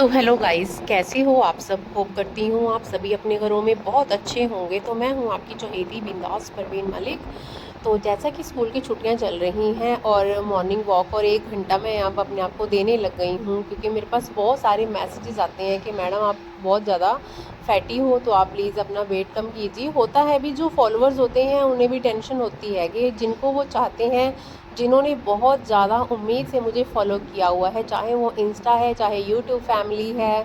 तो hello guys, कैसे हो आप सब। होप करती हूँ आप सभी अपने घरों में बहुत अच्छे होंगे। तो मैं हूँ आपकी चहेती बिंदास परवीन मलिक। तो जैसा कि स्कूल की छुट्टियां चल रही हैं और मॉर्निंग वॉक और 1 घंटा मैं अब अपने आप को देने लग गई हूँ, क्योंकि मेरे पास बहुत सारे मैसेजेस आते हैं कि मैडम आप बहुत ज़्यादा फैटी हो, तो आप प्लीज़ अपना वेट कम कीजिए। होता है भी, जो फॉलोअर्स होते हैं उन्हें भी टेंशन होती है कि जिनको वो चाहते हैं, जिन्होंने बहुत ज़्यादा उम्मीद से मुझे फॉलो किया हुआ है, चाहे वो इंस्टा है चाहे यूट्यूब फैमिली है,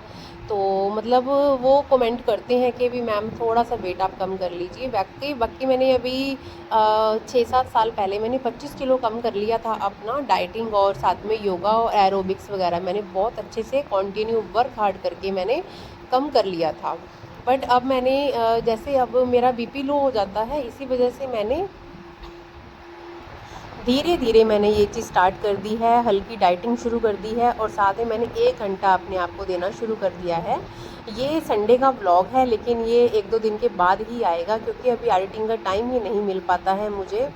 तो मतलब वो कमेंट करते हैं कि भी मैम थोड़ा सा वेट आप कम कर लीजिए। बाकी बाकी मैंने अभी 6-7 साल पहले मैंने 25 किलो कम कर लिया था अपना, डाइटिंग और साथ में योगा और एरोबिक्स वगैरह मैंने बहुत अच्छे से कंटिन्यू वर्क हार्ड करके मैंने कम कर लिया था। बट अब मैंने जैसे अब मेरा बीपी लो हो जाता है, इसी वजह से मैंने धीरे धीरे मैंने ये चीज़ स्टार्ट कर दी है, हल्की डाइटिंग शुरू कर दी है और साथ में मैंने 1 घंटा अपने आप को देना शुरू कर दिया है। ये संडे का व्लॉग है, लेकिन ये 1-2 दिन के बाद ही आएगा, क्योंकि अभी एडिटिंग का टाइम ही नहीं मिल पाता है मुझे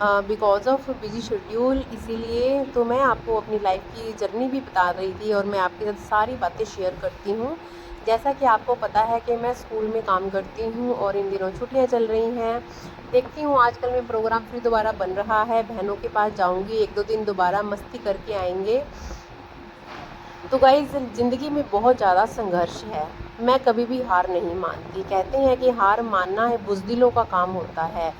बिकॉज़ ऑफ बिजी शेड्यूल। इसीलिए तो मैं आपको अपनी लाइफ की जर्नी भी बता रही थी और मैं आपके साथ सारी बातें शेयर करती हूँ। जैसा कि आपको पता है कि मैं स्कूल में काम करती हूँ और इन दिनों छुट्टियाँ चल रही हैं। देखती हूँ आजकल में प्रोग्राम फिर दोबारा बन रहा है, बहनों के पास जाऊँगी, 1-2 दिन दोबारा मस्ती करके आएंगे। तो गाइस, ज़िंदगी में बहुत ज़्यादा संघर्ष है। मैं कभी भी हार नहीं मानती। कहते हैं कि हार मानना है बुज़दिलों का काम होता है।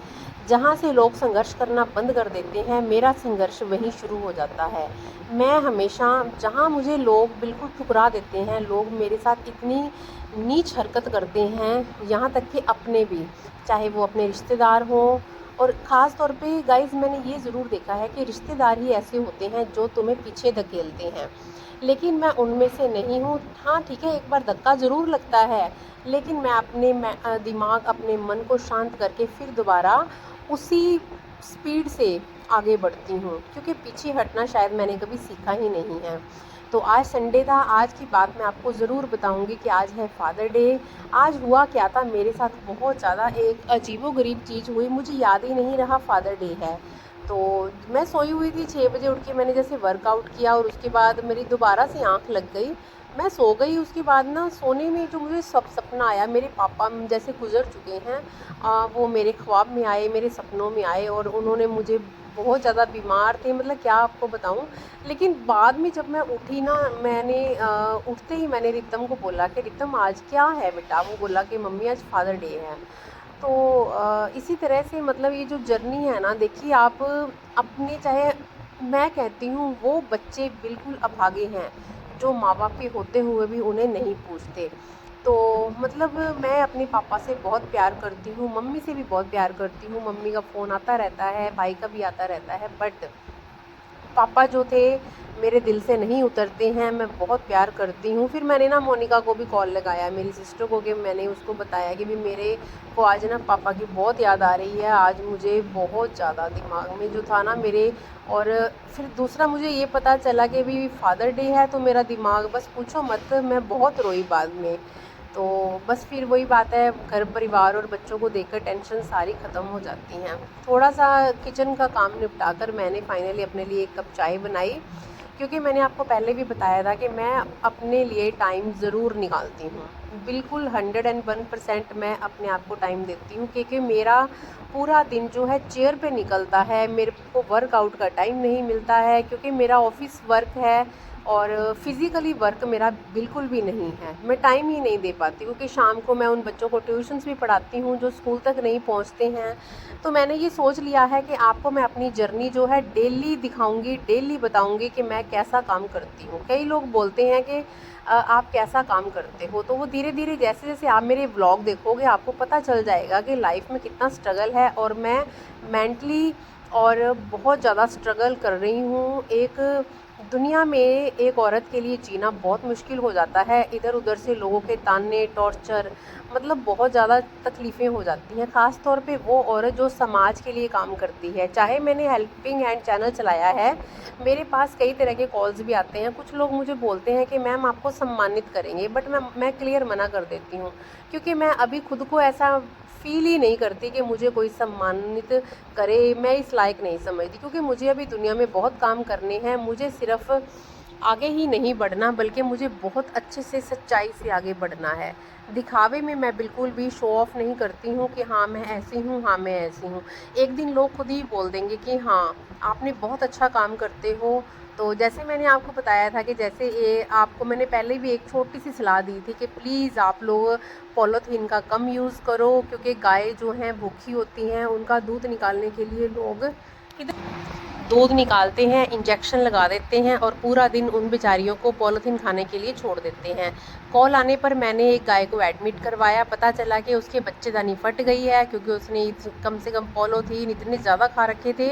जहाँ से लोग संघर्ष करना बंद कर देते हैं, मेरा संघर्ष वहीं शुरू हो जाता है। मैं हमेशा, जहाँ मुझे लोग बिल्कुल ठुकरा देते हैं, लोग मेरे साथ इतनी नीच हरकत करते हैं, यहाँ तक कि अपने भी, चाहे वो अपने रिश्तेदार हों। और ख़ास तौर पे गाइस, मैंने ये ज़रूर देखा है कि रिश्तेदार ही ऐसे होते हैं जो तुम्हें पीछे धकेलते हैं, लेकिन मैं उनमें से नहीं हूँ। हाँ ठीक है, एक बार धक्का ज़रूर लगता है, लेकिन मैं अपने दिमाग, अपने मन को शांत करके फिर दोबारा उसी स्पीड से आगे बढ़ती हूँ, क्योंकि पीछे हटना शायद मैंने कभी सीखा ही नहीं है। तो आज संडे था, आज की बात मैं आपको ज़रूर बताऊंगी कि आज है फादर डे। आज हुआ क्या था मेरे साथ, बहुत ज़्यादा एक अजीबोगरीब चीज़ हुई, मुझे याद ही नहीं रहा फादर डे है। तो मैं सोई हुई थी, 6 बजे उठ के मैंने जैसे वर्कआउट किया और उसके बाद मेरी दोबारा से आंख लग गई। मैं सो गई, उसके बाद ना सोने में जो मुझे सपना आया, मेरे पापा जैसे गुजर चुके हैं, वो मेरे ख्वाब में आए, मेरे सपनों में आए और उन्होंने मुझे, बहुत ज़्यादा बीमार थे, मतलब क्या आपको बताऊं। लेकिन बाद में जब मैं उठी ना, मैंने उठते ही मैंने रितम को बोला कि रितम आज क्या है बेटा। वो बोला कि मम्मी आज फादर डे है। तो इसी तरह से मतलब ये जो जर्नी है ना, देखिए आप अपने, चाहे मैं कहती हूँ वो बच्चे बिल्कुल अभागे हैं जो माँ बाप के होते हुए भी उन्हें नहीं पूछते। तो मतलब मैं अपने पापा से बहुत प्यार करती हूँ, मम्मी से भी बहुत प्यार करती हूँ, मम्मी का फ़ोन आता रहता है, भाई का भी आता रहता है, बट पापा जो थे मेरे दिल से नहीं उतरते हैं। मैं बहुत प्यार करती हूँ। फिर मैंने ना मोनिका को भी कॉल लगाया, मेरी सिस्टर को, कि मैंने उसको बताया कि भी मेरे को आज ना पापा की बहुत याद आ रही है, आज मुझे बहुत ज़्यादा दिमाग में जो था ना मेरे। और फिर दूसरा मुझे ये पता चला कि भी फादर डे है, तो मेरा दिमाग, बस पूछो मत, मैं बहुत रोई बाद में। तो बस फिर वही बात है, घर परिवार और बच्चों को देखकर टेंशन सारी ख़त्म हो जाती हैं। थोड़ा सा किचन का काम निपटा कर मैंने फाइनली अपने लिए 1 कप चाय बनाई, क्योंकि मैंने आपको पहले भी बताया था कि मैं अपने लिए टाइम ज़रूर निकालती हूँ। बिल्कुल 101% मैं अपने आप को टाइम देती हूँ, क्योंकि मेरा पूरा दिन जो है चेयर पे निकलता है, मेरे को वर्कआउट का टाइम नहीं मिलता है, क्योंकि मेरा ऑफिस वर्क है और फिज़िकली वर्क मेरा बिल्कुल भी नहीं है। मैं टाइम ही नहीं दे पाती, क्योंकि शाम को मैं उन बच्चों को ट्यूशन्स भी पढ़ाती हूँ जो स्कूल तक नहीं पहुँचते हैं। तो मैंने ये सोच लिया है कि आपको मैं अपनी जर्नी जो है डेली दिखाऊंगी, डेली बताऊंगी कि मैं कैसा काम करती हूँ। कई लोग बोलते हैं कि आप कैसा काम करते हो, तो वो धीरे धीरे जैसे जैसे आप मेरे व्लॉग देखोगे आपको पता चल जाएगा कि लाइफ में कितना स्ट्रगल है, और मैं मेंटली और बहुत ज़्यादा स्ट्रगल कर रही हूँ। एक दुनिया में एक औरत के लिए जीना बहुत मुश्किल हो जाता है, इधर उधर से लोगों के ताने, टॉर्चर, मतलब बहुत ज़्यादा तकलीफ़ें हो जाती हैं। ख़ास तौर पे वो औरत जो समाज के लिए काम करती है। चाहे मैंने हेल्पिंग हैंड चैनल चलाया है, मेरे पास कई तरह के कॉल्स भी आते हैं, कुछ लोग मुझे बोलते हैं कि मैम आपको सम्मानित करेंगे, बट मैं क्लियर मना कर देती हूँ, क्योंकि मैं अभी खुद को ऐसा फील ही नहीं करती कि मुझे कोई सम्मानित करे। मैं इस लायक नहीं समझती, क्योंकि मुझे अभी दुनिया में बहुत काम करने हैं। मुझे सिर्फ आगे ही नहीं बढ़ना, बल्कि मुझे बहुत अच्छे से सच्चाई से आगे बढ़ना है। दिखावे में मैं बिल्कुल भी शो ऑफ नहीं करती हूँ कि हाँ मैं ऐसी हूँ, हाँ मैं ऐसी हूँ। एक दिन लोग खुद ही बोल देंगे कि हाँ आपने बहुत अच्छा काम करते हो। तो जैसे मैंने आपको बताया था कि जैसे ये आपको मैंने पहले भी एक छोटी सी सलाह दी थी कि प्लीज़ आप लोग पॉलीथीन का कम यूज़ करो, क्योंकि गाय जो हैं भूखी होती हैं, उनका दूध निकालने के लिए लोग दूध निकालते हैं, इंजेक्शन लगा देते हैं और पूरा दिन उन बेचारियों को पॉलीथीन खाने के लिए छोड़ देते हैं। कॉल आने पर मैंने एक गाय को एडमिट करवाया, पता चला कि उसके बच्चेदानी फट गई है, क्योंकि उसने कम से कम पॉलीथीन इतने ज़्यादा खा रखे थे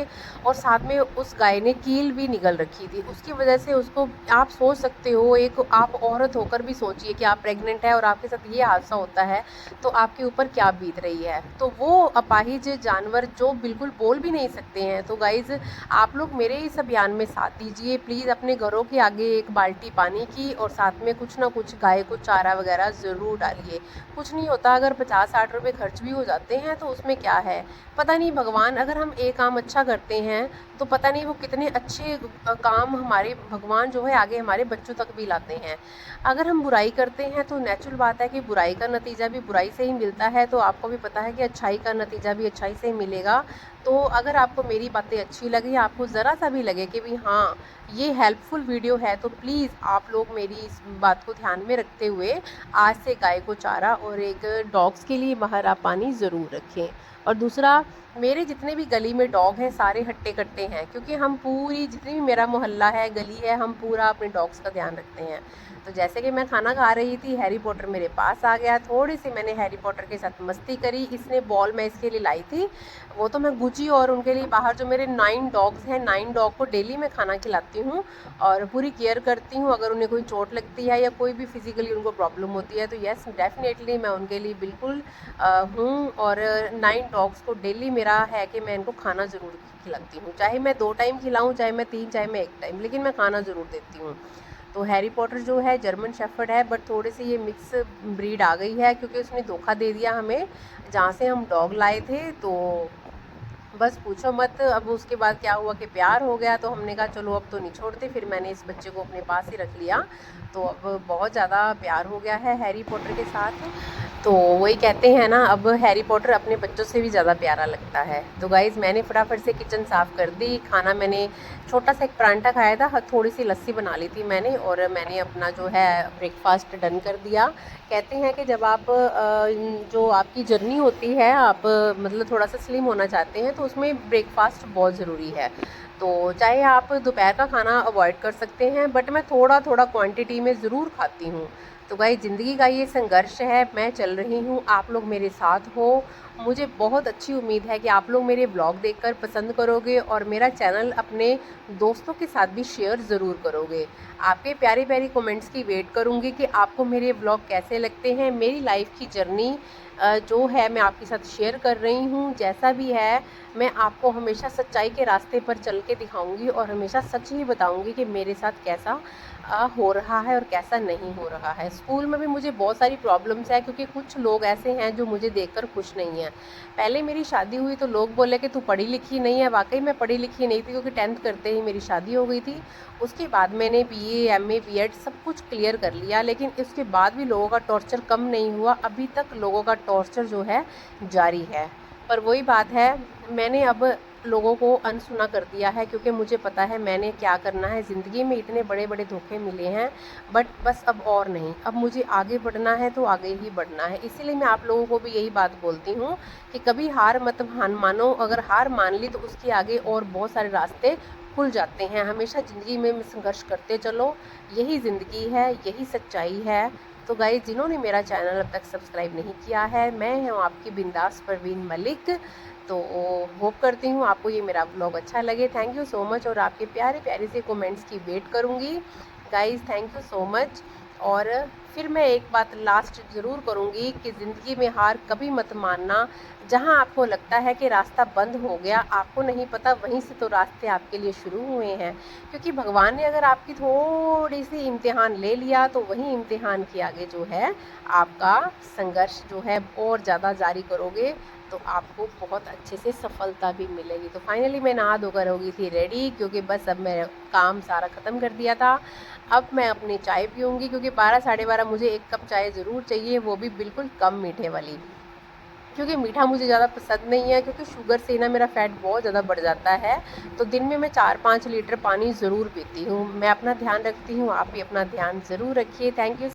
और साथ में उस गाय ने कील भी निगल रखी थी। उसकी वजह से उसको, आप सोच सकते हो, एक आप औरत होकर भी सोचिए कि आप प्रेग्नेंट है और आपके साथ ये हादसा होता है तो आपके ऊपर क्या बीत रही है। तो वो अपाहिज जानवर जो बिल्कुल बोल भी नहीं सकते हैं। तो गाइज़ आप लोग मेरे इस अभियान में साथ दीजिए प्लीज़। अपने घरों के आगे एक बाल्टी पानी की और साथ में कुछ ना कुछ गाय को चारा वगैरह ज़रूर डालिए। कुछ नहीं होता, अगर 50-60 रुपये खर्च भी हो जाते हैं तो उसमें क्या है। पता नहीं भगवान, अगर हम एक काम अच्छा करते हैं तो पता नहीं वो कितने अच्छे काम हमारे भगवान जो है आगे हमारे बच्चों तक भी लाते हैं। अगर हम बुराई करते हैं तो नेचुरल बात है कि बुराई का नतीजा भी बुराई से ही मिलता है। तो आपको भी पता है कि अच्छाई का नतीजा भी अच्छाई से ही मिलेगा। तो अगर आपको मेरी बातें अच्छी लगी, आपको ज़रा सा भी लगे कि भी हाँ ये हेल्पफुल वीडियो है, तो प्लीज़ आप लोग मेरी इस बात को ध्यान में रखते हुए आज से गाय को चारा और एक डॉग्स के लिए बाहर आप पानी ज़रूर रखें। और दूसरा, मेरे जितने भी गली में डॉग हैं सारे हट्टे कट्टे हैं, क्योंकि हम पूरी जितनी भी मेरा मोहल्ला है, गली है, हम पूरा अपने डॉग्स का ध्यान रखते हैं। तो जैसे कि मैं खाना खा रही थी, हैरी पॉटर मेरे पास आ गया, थोड़ी सी मैंने हैरी पॉटर के साथ मस्ती करी। इसने बॉल मैं इसके लिए लाई थी, वो तो मैं गुची, और उनके लिए बाहर जो मेरे 9 डॉग्स हैं, 9 डॉग को डेली मैं खाना खिलाती हूँ और पूरी केयर करती हूँ। अगर उन्हें कोई चोट लगती है या कोई भी फिजिकली उनको प्रॉब्लम होती है तो यस डेफिनेटली मैं उनके लिए बिल्कुल हूँ। और 9 डॉग्स को डेली मेरा है कि मैं इनको खाना ज़रूर खिलाती हूँ, चाहे मैं 2 टाइम खिलाऊँ, चाहे मैं 3, चाहे मैं 1 टाइम, लेकिन मैं खाना ज़रूर देती हूँ। तो हैरी पॉटर जो है जर्मन शेफर्ड है, बट थोड़ी सी ये मिक्स ब्रीड आ गई है, क्योंकि उसने धोखा दे दिया हमें जहाँ से हम डॉग लाए थे। तो बस पूछो मत। अब उसके बाद क्या हुआ कि प्यार हो गया, तो हमने कहा चलो अब तो नहीं छोड़ते, फिर मैंने इस बच्चे को अपने पास ही रख लिया। तो अब बहुत ज़्यादा प्यार हो गया है हैरी पॉटर के साथ। तो वही कहते हैं ना, अब हैरी पॉटर अपने बच्चों से भी ज़्यादा प्यारा लगता है। तो गाइज़ मैंने फटाफट से किचन साफ़ कर दी। खाना मैंने छोटा सा एक परांठा खाया था, थोड़ी सी लस्सी बना ली थी मैंने, और मैंने अपना जो है ब्रेकफास्ट डन कर दिया। कहते हैं कि जब आप जो आपकी जर्नी होती है, आप मतलब थोड़ा सा स्लिम होना चाहते हैं, तो उसमें ब्रेकफास्ट बहुत ज़रूरी है। तो चाहे आप दोपहर का खाना अवॉइड कर सकते हैं, बट मैं थोड़ा थोड़ा क्वांटिटी में ज़रूर खाती हूँ। तो गाइस ज़िंदगी का ये संघर्ष है, मैं चल रही हूँ, आप लोग मेरे साथ हो। मुझे बहुत अच्छी उम्मीद है कि आप लोग मेरे ब्लॉग देखकर पसंद करोगे और मेरा चैनल अपने दोस्तों के साथ भी शेयर ज़रूर करोगे। आपके प्यारे प्यारे कमेंट्स की वेट करूँगी कि आपको मेरे ब्लॉग कैसे लगते हैं। मेरी लाइफ की जर्नी जो है मैं आपके साथ शेयर कर रही हूँ। जैसा भी है मैं आपको हमेशा सच्चाई के रास्ते पर चल के दिखाऊंगी और हमेशा सच ही बताऊंगी कि मेरे साथ कैसा हो रहा है और कैसा नहीं हो रहा है। स्कूल में भी मुझे बहुत सारी प्रॉब्लम्स है, क्योंकि कुछ लोग ऐसे हैं जो मुझे देखकर खुश नहीं हैं। पहले मेरी शादी हुई तो लोग बोले कि तू पढ़ी लिखी नहीं है। वाकई मैं पढ़ी लिखी नहीं थी, क्योंकि 10th करते ही मेरी शादी हो गई थी। उसके बाद मैंने BA MA BEd सब कुछ क्लियर कर लिया, लेकिन इसके बाद भी लोगों का टॉर्चर कम नहीं हुआ। अभी तक लोगों का टॉर्चर जो है जारी है। पर वही बात है, मैंने अब लोगों को अनसुना कर दिया है, क्योंकि मुझे पता है मैंने क्या करना है। ज़िंदगी में इतने बड़े बड़े धोखे मिले हैं, बट बस अब और नहीं, अब मुझे आगे बढ़ना है तो आगे ही बढ़ना है। इसीलिए मैं आप लोगों को भी यही बात बोलती हूँ कि कभी हार मत मानो। अगर हार मान ली तो उसके आगे और बहुत सारे रास्ते खुल जाते हैं। हमेशा ज़िंदगी में संघर्ष करते चलो, यही ज़िंदगी है, यही सच्चाई है। तो गाइस, जिन्होंने मेरा चैनल अब तक सब्सक्राइब नहीं किया है, मैं हूँ आपकी बिंदास परवीन मलिक। तो होप करती हूँ आपको ये मेरा ब्लॉग अच्छा लगे। थैंक यू सो मच, और आपके प्यारे प्यारे से कमेंट्स की वेट करूँगी। Guys thank you so much. और फिर मैं एक बात लास्ट ज़रूर करूँगी कि ज़िंदगी में हार कभी मत मानना। जहाँ आपको लगता है कि रास्ता बंद हो गया, आपको नहीं पता वहीं से तो रास्ते आपके लिए शुरू हुए हैं। क्योंकि भगवान ने अगर आपकी थोड़ी सी इम्तिहान ले लिया तो वही इम्तिहान के आगे जो है आपका संघर्ष जो है और ज़्यादा जारी करोगे तो आपको बहुत अच्छे से सफलता भी मिलेगी। तो फाइनली मैं नहा धोकर हो गई थी रेडी, क्योंकि बस अब मैं काम सारा ख़त्म कर दिया था। अब मैं अपनी चाय पीऊँगी, क्योंकि 12 साढ़े 12 मुझे 1 कप चाय ज़रूर चाहिए, वो भी बिल्कुल कम मीठे वाली। क्योंकि मीठा मुझे ज़्यादा पसंद नहीं है, क्योंकि शुगर से ना मेरा फ़ैट बहुत ज़्यादा बढ़ जाता है। तो दिन में मैं 4-5 लीटर पानी ज़रूर पीती हूँ। मैं अपना ध्यान रखती हूँ, आप भी अपना ध्यान ज़रूर रखिए। Thank you.